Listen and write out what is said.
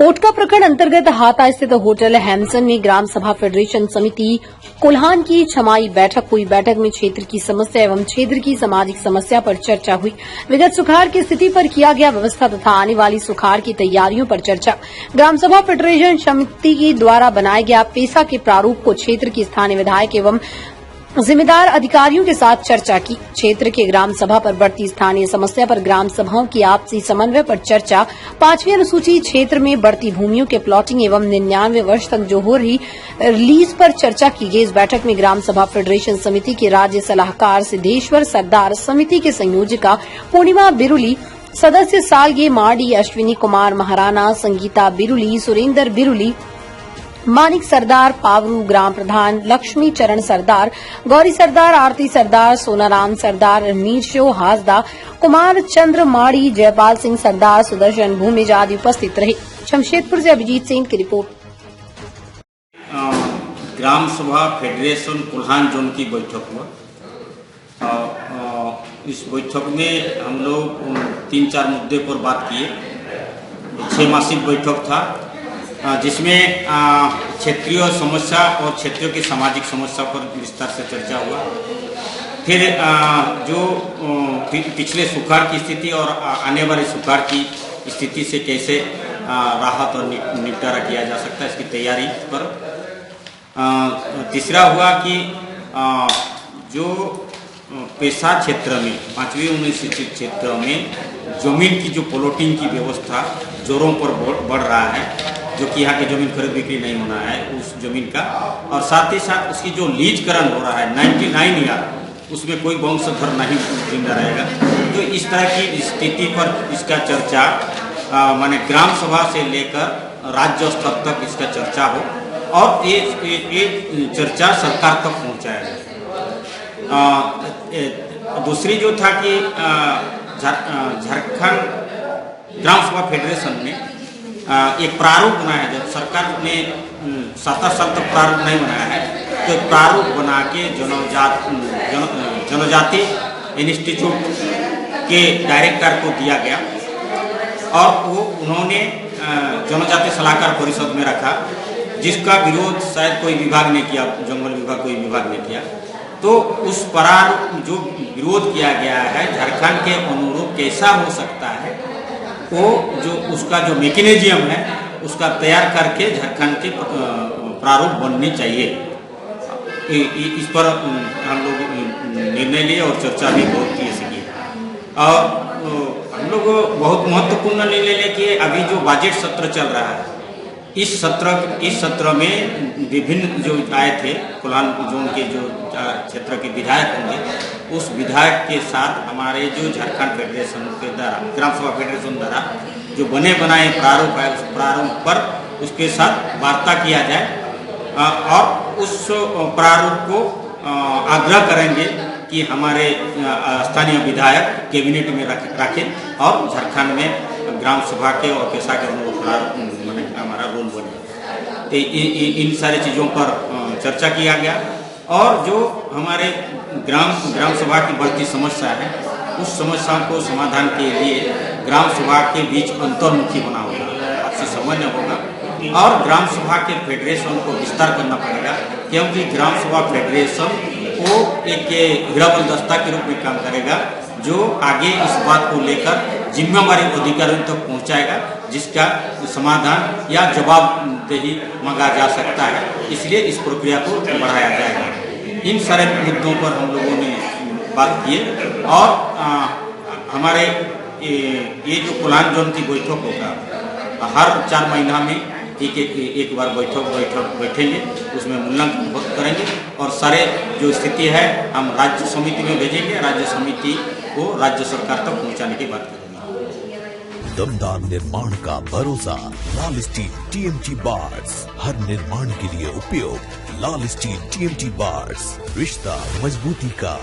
पोटका प्रखंड अंतर्गत हाता स्थित होटल हैमसन में ग्राम सभा फेडरेशन समिति कोल्हान की छमाई बैठक हुई। बैठक में क्षेत्र की समस्या एवं क्षेत्र की सामाजिक समस्या पर चर्चा हुई। विगत सुखाड़ की स्थिति पर किया गया व्यवस्था तथा आने वाली सुखाड़ की तैयारियों पर चर्चा। ग्राम सभा फेडरेशन समिति के द्वारा बनाए गया पेसा के प्रारूप को क्षेत्र की स्थानीय विधायक एवं जिम्मेदार अधिकारियों के साथ चर्चा की। क्षेत्र के ग्राम सभा पर बढ़ती स्थानीय समस्या पर ग्राम सभाओं की आपसी समन्वय पर चर्चा। 5वीं अनुसूची क्षेत्र में बढ़ती भूमियों के प्लॉटिंग एवं 99 वर्ष तक जो हो रही लीज पर चर्चा की गई। इस बैठक में ग्राम सभा फेडरेशन समिति के राज्य सलाहकार सिद्धेश्वर सरदार, समिति के संयोजिका पूर्णिमा बिरुली, सदस्य सालगे मार्डी, अश्विनी कुमार महाराणा, संगीता बिरुली, सुरेंद्र बिरुली, मानिक सरदार, पावरू ग्राम प्रधान, लक्ष्मी चरण सरदार, गौरी सरदार, आरती सरदार, सोनाराम सरदार, मीरशो हासदा, कुमार चंद्र माड़ी, जयपाल सिंह सरदार, सुदर्शन भूमिज आदि उपस्थित रहे। जमशेदपुर से अभिजीत सिंह की रिपोर्ट। ग्राम सभा फेडरेशन कोल्हान जोन की बैठक हुआ। इस बैठक में हम लोग 3-4 मुद्दे पर बात किए। 6 मासिक बैठक था जिसमें क्षेत्रीय समस्या और क्षेत्रों की सामाजिक समस्या पर विस्तार से चर्चा हुआ। फिर जो पिछले सुखाड़ की स्थिति और आने वाले सुखाड़ की स्थिति से कैसे राहत और निपटारा किया जा सकता है, इसकी तैयारी पर। तीसरा हुआ कि जो पेशा क्षेत्र में 5वीं अनुसूची क्षेत्र में जमीन की जो प्लॉटिंग की व्यवस्था जोरों पर बढ़ रहा है, जो कि यहाँ की जमीन खरीद बिक्री नहीं होना है उस जमीन का, और साथ ही साथ उसकी जो लीजकरण हो रहा है 99 ईयर, उसमें कोई वंशधर नहीं जिंदा रहेगा। तो इस तरह की स्थिति पर इसका चर्चा माने ग्राम सभा से लेकर राज्य स्तर तक इसका चर्चा हो और ये चर्चा सरकार तक पहुँचाया जाए। दूसरी जो था कि झारखंड ग्राम सभा फेडरेशन ने एक प्रारूप बनाया। जब सरकार ने 7 साल तक प्रारूप नहीं बनाया है, तो प्रारूप बना के जनजाति इंस्टीट्यूट के डायरेक्टर को दिया गया और वो उन्होंने जनजाति सलाहकार परिषद में रखा, जिसका विरोध शायद कोई विभाग ने किया, जंगल विभाग कोई विभाग ने किया। तो उस प्रारूप जो विरोध किया गया है झारखंड के अनुरूप कैसा हो सकता है, वो जो उसका जो मैकेनिज्म है उसका तैयार करके झारखंड के प्रारूप बनने चाहिए। इस पर हम लोग निर्णय लिए और चर्चा भी बहुत की इसकी। और हम लोग बहुत महत्वपूर्ण निर्णय लिए कि अभी जो बजट सत्र चल रहा है, इस सत्र में विभिन्न जो आए थे कोल्हान जोन के जो क्षेत्र के विधायक होंगे, उस विधायक के साथ हमारे जो झारखंड फेडरेशन के द्वारा ग्राम सभा फेडरेशन द्वारा जो बने बनाए प्रारूप है, उस प्रारूप पर उसके साथ वार्ता किया जाए और उस प्रारूप को आग्रह करेंगे कि हमारे स्थानीय विधायक कैबिनेट में रखें और झारखंड में ग्राम सभा के और पेशा के अनुरूप हमारा रोल बने। तो इन सारी चीज़ों पर चर्चा किया गया और जो हमारे ग्राम सभा की बढ़ती समस्या है, उस समस्या को समाधान के लिए ग्राम सभा के बीच अंतर्मुखी बना होगा, आपसी समन्वय होगा और ग्राम सभा के फेडरेशन को विस्तार करना पड़ेगा, क्योंकि ग्राम सभा फेडरेशन वो एक हीराबल दस्ता के रूप में काम करेगा, जो आगे इस बात को लेकर जिम्मेवारी अधिकारियों तक पहुंचाएगा, जिसका समाधान या जवाबदेही मांगा जा सकता है। इसलिए इस प्रक्रिया को बढ़ाया जाएगा। इन सारे मुद्दों पर हम लोगों ने बात की और हमारे ये जो कोल्हान जोन की बैठक होगा, हर 4 महीना में एक बार बैठेंगे, उसमें मूल्यांकन करेंगे और सारे जो स्थिति है हम राज्य समिति में भेजेंगे। राज्य समिति को राज्य सरकार तक पहुंचाने की बात करेंगे। दमदार निर्माण का भरोसा लाल स्टील TMT बार्स, हर निर्माण के लिए उपयोग। लाल स्टील TMT बार्स, रिश्ता मजबूती का।